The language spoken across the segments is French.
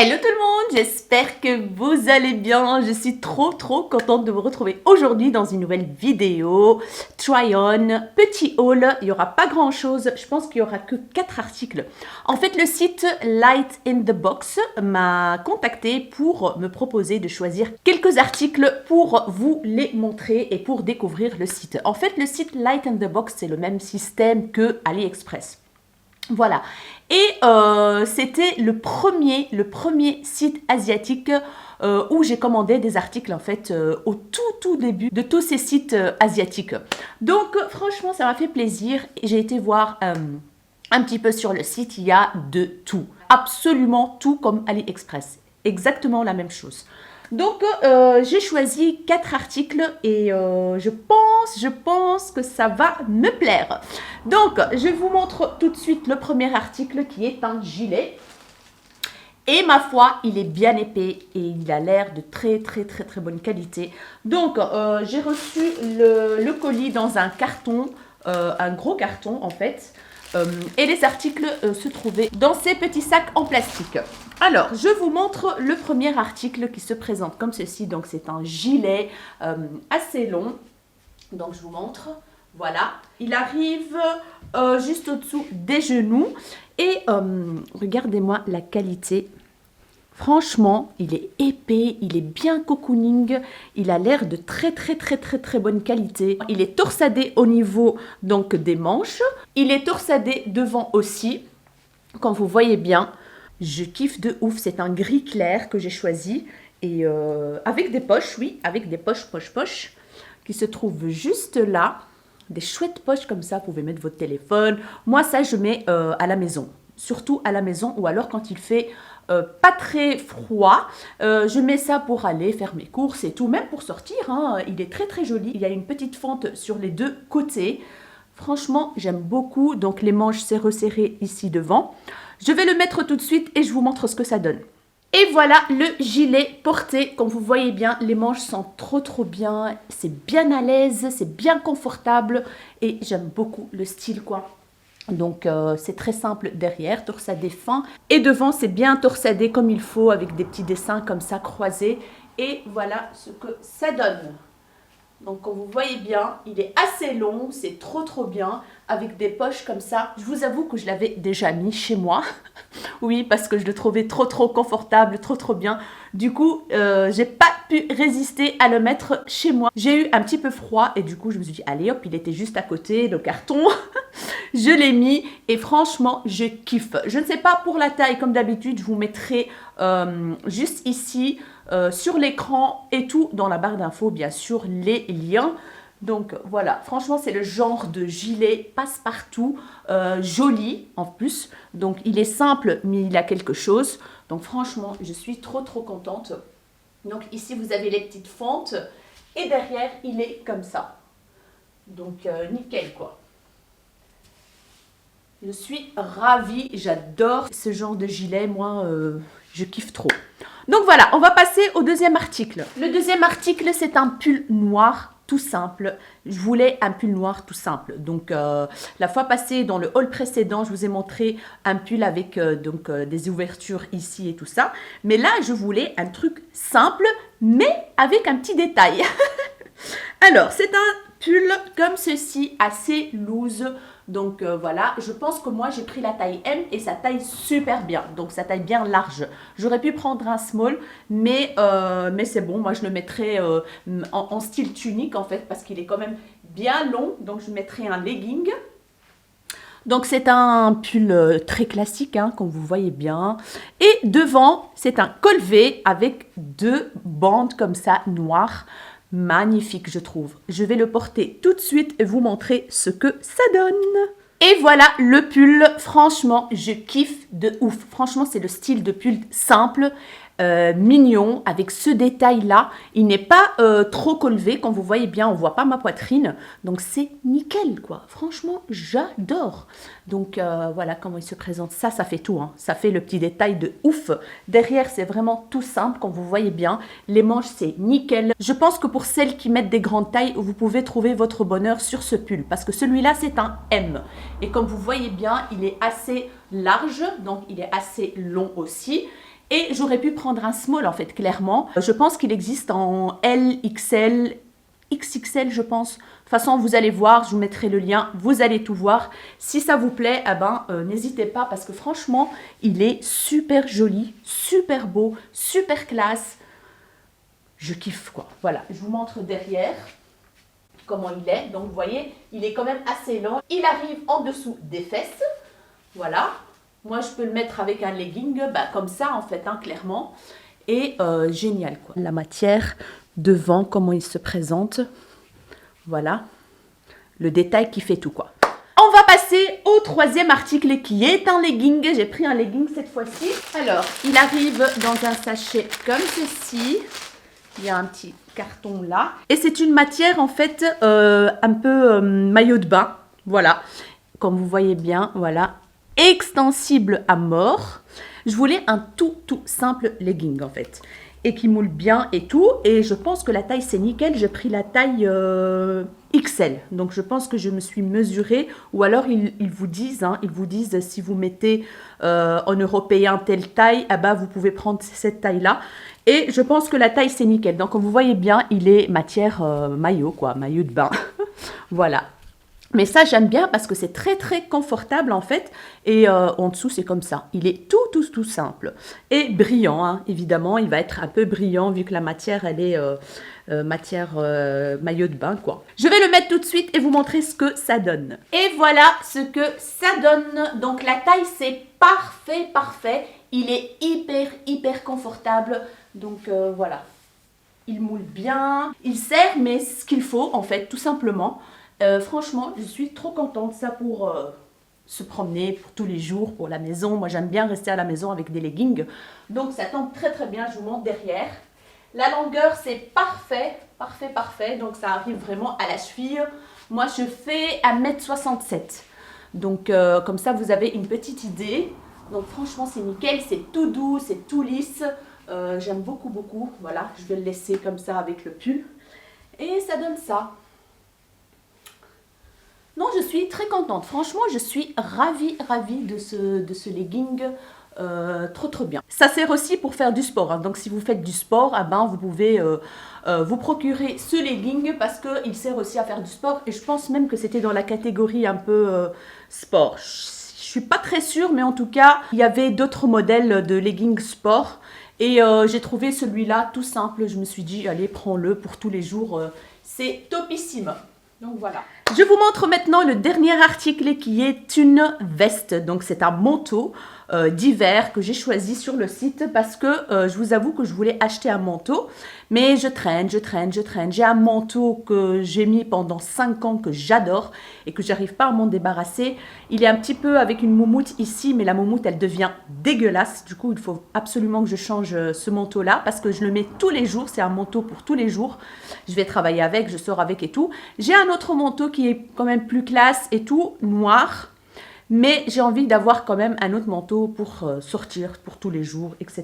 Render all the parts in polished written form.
Hello tout le monde, j'espère que vous allez bien. Je suis trop contente de vous retrouver aujourd'hui dans une nouvelle vidéo. Try on, petit haul, il n'y aura pas grand chose, je pense qu'il n'y aura que 4 articles. En fait, le site Light in the Box m'a contacté pour me proposer de choisir quelques articles pour vous les montrer et pour découvrir le site. En fait, le site Light in the Box, c'est le même système que AliExpress. Voilà, et c'était le premier site asiatique où j'ai commandé des articles en fait au tout début de tous ces sites asiatiques. Donc franchement ça m'a fait plaisir et j'ai été voir un petit peu sur le site, il y a de tout, absolument tout comme AliExpress, exactement la même chose. Donc, j'ai choisi 4 articles et je pense que ça va me plaire. Donc, je vous montre tout de suite le premier article qui est un gilet. Et ma foi, il est bien épais et il a l'air de très bonne qualité. Donc, j'ai reçu le colis dans un carton, un gros carton en fait. Et les articles se trouvaient dans ces petits sacs en plastique. Alors, je vous montre le premier article qui se présente comme ceci. Donc, c'est un gilet assez long. Donc, je vous montre. Voilà. Il arrive juste au-dessous des genoux. Et regardez-moi la qualité. Franchement, il est épais, il est bien cocooning, il a l'air de très bonne qualité. Il est torsadé au niveau donc des manches, il est torsadé devant aussi, comme vous voyez bien. Je kiffe de ouf, c'est un gris clair que j'ai choisi et avec des poches, oui, avec des poches qui se trouvent juste là. Des chouettes poches comme ça, vous pouvez mettre votre téléphone. Moi, ça, je mets à la maison, surtout à la maison ou alors quand il fait pas très froid. Je mets ça pour aller faire mes courses et tout, même pour sortir. Hein, il est très joli. Il y a une petite fente sur les deux côtés. Franchement, j'aime beaucoup. Donc, les manches, c'est resserré ici devant. Je vais le mettre tout de suite et je vous montre ce que ça donne. Et voilà le gilet porté. Comme vous voyez bien, les manches sont trop bien. C'est bien à l'aise, c'est bien confortable. Et j'aime beaucoup le style, quoi. Donc, c'est très simple derrière, torsadé fin. Et devant, c'est bien torsadé comme il faut, avec des petits dessins comme ça, croisés. Et voilà ce que ça donne. Donc, comme vous voyez bien, il est assez long, c'est trop bien, avec des poches comme ça. Je vous avoue que je l'avais déjà mis chez moi. Oui, parce que je le trouvais trop confortable, trop bien. Du coup, j'ai pas pu résister à le mettre chez moi. J'ai eu un petit peu froid et du coup, je me suis dit, allez hop, il était juste à côté, le carton. Je l'ai mis et franchement, je kiffe. Je ne sais pas pour la taille, comme d'habitude, je vous mettrai juste ici, sur l'écran et tout, dans la barre d'infos, bien sûr, les liens. Donc voilà, franchement, c'est le genre de gilet passe-partout, joli en plus. Donc il est simple, mais il a quelque chose. Donc franchement, je suis trop contente. Donc ici, vous avez les petites fentes et derrière, il est comme ça. Donc nickel quoi. Je suis ravie, j'adore ce genre de gilet, moi je kiffe trop. Donc voilà, on va passer au deuxième article. Le deuxième article, c'est un pull noir tout simple. Je voulais un pull noir tout simple. Donc la fois passée, dans le haul précédent, je vous ai montré un pull avec des ouvertures ici et tout ça. Mais là, je voulais un truc simple, mais avec un petit détail. Alors, c'est un pull comme ceci, assez loose. Donc voilà, je pense que moi j'ai pris la taille M et ça taille super bien. Donc ça taille bien large. J'aurais pu prendre un small, mais c'est bon. Moi je le mettrais en style tunique en fait parce qu'il est quand même bien long. Donc je mettrai un legging. Donc c'est un pull très classique, hein, comme vous voyez bien. Et devant, c'est un col V avec 2 bandes comme ça, noires. Magnifique, je trouve. Je vais le porter tout de suite et vous montrer ce que ça donne. Et voilà le pull. Franchement, je kiffe de ouf. Franchement, c'est le style de pull simple, mignon, avec ce détail-là. Il n'est pas trop colvé. Comme vous voyez bien, on ne voit pas ma poitrine. Donc, c'est nickel, quoi. Franchement, j'adore. Donc, voilà comment il se présente. Ça fait tout. Hein. Ça fait le petit détail de ouf. Derrière, c'est vraiment tout simple, comme vous voyez bien. Les manches, c'est nickel. Je pense que pour celles qui mettent des grandes tailles, vous pouvez trouver votre bonheur sur ce pull. Parce que celui-là, c'est un M. Et comme vous voyez bien, il est assez large. Donc, il est assez long aussi. Et j'aurais pu prendre un small en fait, clairement. Je pense qu'il existe en L, XL, XXL je pense. De toute façon, vous allez voir, je vous mettrai le lien, vous allez tout voir. Si ça vous plaît, eh ben, n'hésitez pas parce que franchement, il est super joli, super beau, super classe. Je kiffe quoi. Voilà, je vous montre derrière comment il est. Donc vous voyez, il est quand même assez long. Il arrive en dessous des fesses. Voilà. Moi, je peux le mettre avec un legging, bah, comme ça en fait, hein, clairement. Et génial quoi. La matière devant, comment il se présente. Voilà. Le détail qui fait tout quoi. On va passer au troisième article qui est un legging. J'ai pris un legging cette fois-ci. Alors, il arrive dans un sachet comme ceci. Il y a un petit carton là. Et c'est une matière en fait un peu maillot de bain. Voilà. Comme vous voyez bien, voilà. Extensible à mort. Je voulais un tout simple legging en fait. Et qui moule bien et tout. Et je pense que la taille c'est nickel. J'ai pris la taille XL. Donc je pense que je me suis mesurée. Ou alors ils vous disent, hein, ils vous disent si vous mettez en européen telle taille, ah bah, vous pouvez prendre cette taille là. Et je pense que la taille c'est nickel. Donc comme vous voyez bien, il est matière maillot quoi, maillot de bain. Voilà. Mais ça, j'aime bien parce que c'est très confortable en fait. Et en dessous, c'est comme ça. Il est tout simple. Et brillant, hein, évidemment. Il va être un peu brillant vu que la matière, elle est matière maillot de bain, quoi. Je vais le mettre tout de suite et vous montrer ce que ça donne. Et voilà ce que ça donne. Donc la taille, c'est parfait. Il est hyper confortable. Donc voilà. Il moule bien. Il sert, mais ce qu'il faut en fait, tout simplement. Franchement, je suis trop contente. Ça pour se promener, pour tous les jours, pour la maison. Moi, j'aime bien rester à la maison avec des leggings. Donc, ça tombe très bien. Je vous montre derrière. La longueur, c'est parfait. Donc, ça arrive vraiment à la cheville. Moi, je fais 1m67. Donc, comme ça, vous avez une petite idée. Donc, franchement, c'est nickel. C'est tout doux, c'est tout lisse. J'aime beaucoup. Voilà, je vais le laisser comme ça avec le pull. Et ça donne ça. Non, je suis très contente. Franchement, je suis ravie de ce legging. Trop bien. Ça sert aussi pour faire du sport. Hein. Donc, si vous faites du sport, ah ben, vous pouvez vous procurer ce legging parce qu'il sert aussi à faire du sport. Et je pense même que c'était dans la catégorie un peu sport. Je suis pas très sûre, mais en tout cas, il y avait d'autres modèles de leggings sport. Et j'ai trouvé celui-là tout simple. Je me suis dit, allez, prends-le pour tous les jours. C'est topissime. Donc voilà. Je vous montre maintenant le dernier article qui est une veste. Donc c'est un manteau d'hiver que j'ai choisi sur le site parce que je vous avoue que je voulais acheter un manteau. Mais je traîne. J'ai un manteau que j'ai mis pendant 5 ans que j'adore et que j'arrive pas à m'en débarrasser. Il est un petit peu avec une moumoute ici, mais la moumoute elle devient dégueulasse. Du coup il faut absolument que je change ce manteau là parce que je le mets tous les jours. C'est un manteau pour tous les jours. Je vais travailler avec, je sors avec et tout. J'ai un autre manteau qui est quand même plus classe et tout, noir. Mais j'ai envie d'avoir quand même un autre manteau pour sortir, pour tous les jours, etc.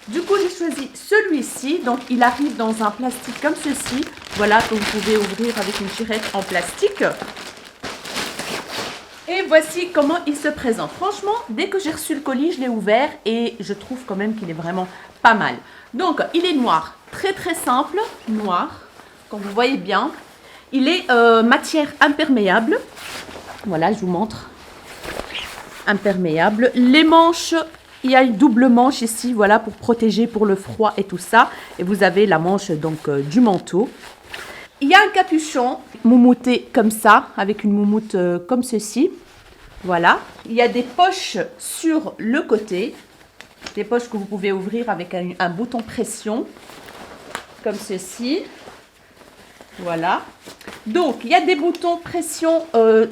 Du coup, j'ai choisi celui-ci. Donc, il arrive dans un plastique comme ceci. Voilà, que vous pouvez ouvrir avec une tirette en plastique. Et voici comment il se présente. Franchement, dès que j'ai reçu le colis, je l'ai ouvert et je trouve quand même qu'il est vraiment pas mal. Donc, il est noir, très simple, noir, comme vous voyez bien. Il est matière imperméable. Voilà, je vous montre. Imperméable. Les manches, il y a une double manche ici, voilà, pour protéger pour le froid et tout ça. Et vous avez la manche donc du manteau. Il y a un capuchon moumouté comme ça, avec une moumoute comme ceci. Voilà. Il y a des poches sur le côté. Des poches que vous pouvez ouvrir avec un bouton pression, comme ceci. Voilà. Donc, il y a des boutons pression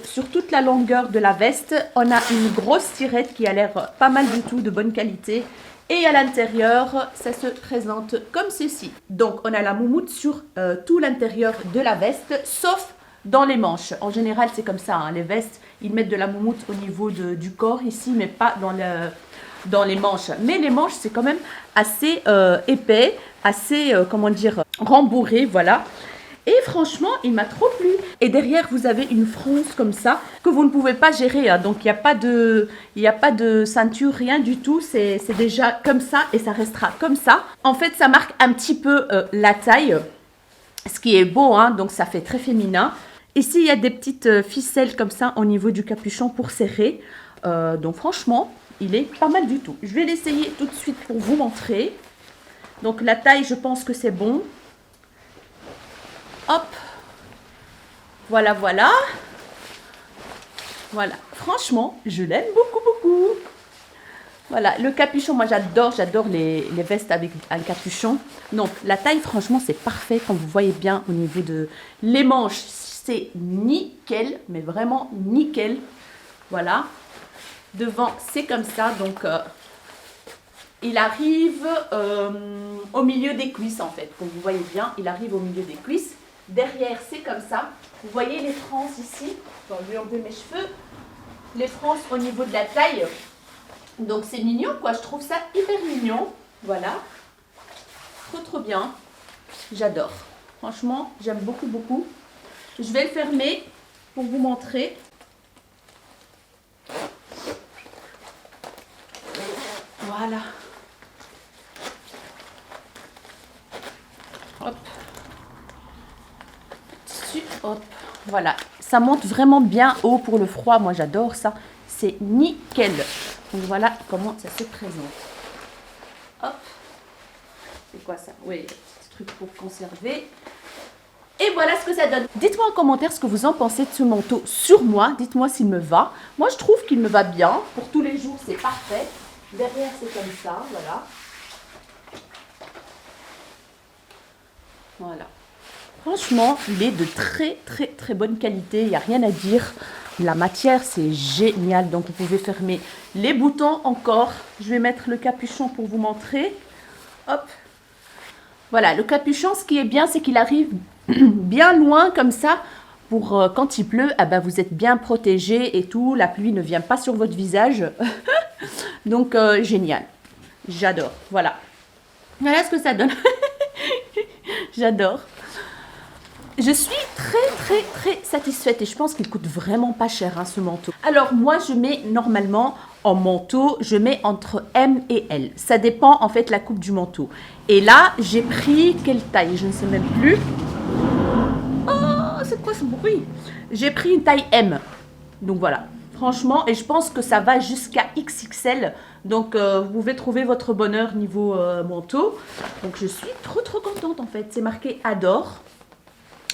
sur toute la longueur de la veste. On a une grosse tirette qui a l'air pas mal du tout, de bonne qualité. Et à l'intérieur, ça se présente comme ceci. Donc, on a la moumoute sur tout l'intérieur de la veste, sauf dans les manches. En général, c'est comme ça. Hein. Les vestes, ils mettent de la moumoute au niveau du corps ici, mais pas dans les manches. Mais les manches, c'est quand même assez épais, assez, comment dire, rembourré, voilà. Et franchement, il m'a trop plu. Et derrière, vous avez une fronce comme ça que vous ne pouvez pas gérer. Hein. Donc, il n'y a pas de ceinture, rien du tout. C'est déjà comme ça et ça restera comme ça. En fait, ça marque un petit peu la taille, ce qui est beau. Hein. Donc, ça fait très féminin. Ici, il y a des petites ficelles comme ça au niveau du capuchon pour serrer. Donc, franchement, il est pas mal du tout. Je vais l'essayer tout de suite pour vous montrer. Donc, la taille, je pense que c'est bon. Hop, voilà, voilà. Voilà, franchement, je l'aime beaucoup, beaucoup. Voilà, le capuchon, moi j'adore les vestes avec un capuchon. Donc, la taille, franchement, c'est parfait. Comme vous voyez bien au niveau de les manches, c'est nickel, mais vraiment nickel. Voilà, devant, c'est comme ça. Donc, il arrive au milieu des cuisses, en fait. Comme vous voyez bien, il arrive au milieu des cuisses. Derrière, c'est comme ça. Vous voyez les frances ici. Bon, je vais enlever mes cheveux. Les frances au niveau de la taille. Donc, c'est mignon, quoi. Je trouve ça hyper mignon. Voilà. Trop, trop bien. J'adore. Franchement, j'aime beaucoup, beaucoup. Je vais le fermer pour vous montrer. Voilà. Hop. Hop, voilà, ça monte vraiment bien haut pour le froid, moi j'adore ça, c'est nickel. Donc voilà comment ça se présente. Hop, c'est quoi ça? Oui, petit truc pour conserver. Et voilà ce que ça donne. Dites-moi en commentaire ce que vous en pensez de ce manteau sur moi, dites-moi s'il me va. Moi je trouve qu'il me va bien, pour tous les jours c'est parfait. Derrière c'est comme ça, voilà. Voilà. Franchement, il est de très très très bonne qualité, il n'y a rien à dire. La matière, c'est génial. Donc, vous pouvez fermer les boutons encore. Je vais mettre le capuchon pour vous montrer. Hop. Voilà, le capuchon, ce qui est bien, c'est qu'il arrive bien loin comme ça. Pour quand il pleut, ah ben, vous êtes bien protégé et tout. La pluie ne vient pas sur votre visage. Donc, génial. J'adore. Voilà. Voilà ce que ça donne. J'adore. Je suis très satisfaite et je pense qu'il coûte vraiment pas cher hein, ce manteau. Alors moi je mets normalement en manteau, je mets entre M et L. Ça dépend en fait la coupe du manteau. Et là j'ai pris quelle taille? Je ne sais même plus. Oh c'est quoi ce bruit? J'ai pris une taille M. Donc voilà. Franchement, et je pense que ça va jusqu'à XXL. Donc, vous pouvez trouver votre bonheur niveau manteau. Donc, je suis trop contente en fait. C'est marqué Adore.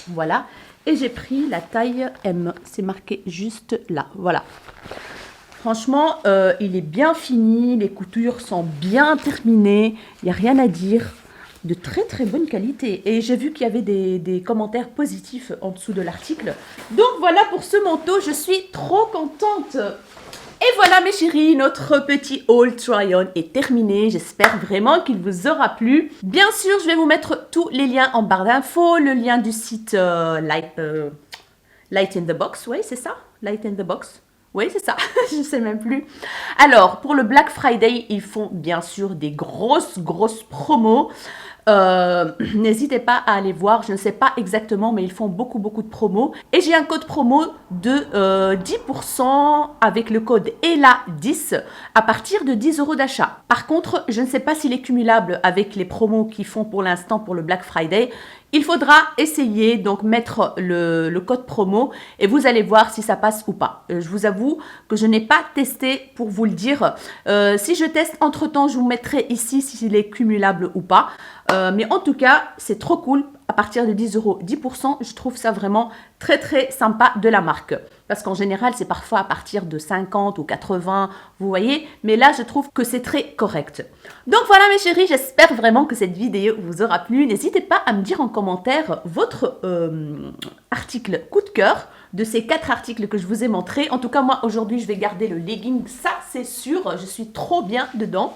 Voilà. Et j'ai pris la taille M. C'est marqué juste là. Voilà. Franchement, il est bien fini. Les coutures sont bien terminées. Il n'y a rien à dire. De très bonne qualité. Et j'ai vu qu'il y avait des commentaires positifs en dessous de l'article. Donc voilà pour ce manteau, je suis trop contente. Et voilà mes chéris, notre petit haul try-on est terminé. J'espère vraiment qu'il vous aura plu. Bien sûr, je vais vous mettre tous les liens en barre d'infos. Le lien du site Light in the Box, oui c'est ça, Light in the Box. Oui, c'est ça, je ne sais même plus. Alors, pour le Black Friday, ils font bien sûr des grosses promos. N'hésitez pas à aller voir, je ne sais pas exactement, mais ils font beaucoup de promos. Et j'ai un code promo de 10% avec le code ELA10 à partir de 10 € d'achat. Par contre, je ne sais pas s'il est cumulable avec les promos qu'ils font pour l'instant pour le Black Friday. Il faudra essayer, donc mettre le code promo et vous allez voir si ça passe ou pas. Je vous avoue que je n'ai pas testé pour vous le dire. Si je teste entre-temps, je vous mettrai ici s'il est cumulable ou pas. Mais en tout cas, c'est trop cool. À partir de 10 €, 10%, je trouve ça vraiment très sympa de la marque. Parce qu'en général, c'est parfois à partir de 50 ou 80, vous voyez. Mais là, je trouve que c'est très correct. Donc voilà mes chéris, j'espère vraiment que cette vidéo vous aura plu. N'hésitez pas à me dire en commentaire votre article coup de cœur de ces 4 articles que je vous ai montrés. En tout cas, moi, aujourd'hui, je vais garder le legging, ça c'est sûr. Je suis trop bien dedans.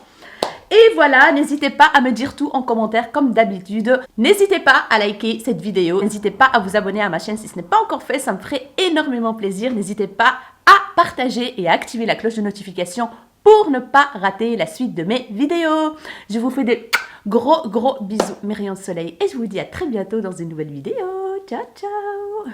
Et voilà, n'hésitez pas à me dire tout en commentaire comme d'habitude. N'hésitez pas à liker cette vidéo. N'hésitez pas à vous abonner à ma chaîne si ce n'est pas encore fait. Ça me ferait énormément plaisir. N'hésitez pas à partager et à activer la cloche de notification pour ne pas rater la suite de mes vidéos. Je vous fais des gros bisous, mes rayons de soleil. Et je vous dis à très bientôt dans une nouvelle vidéo. Ciao, ciao.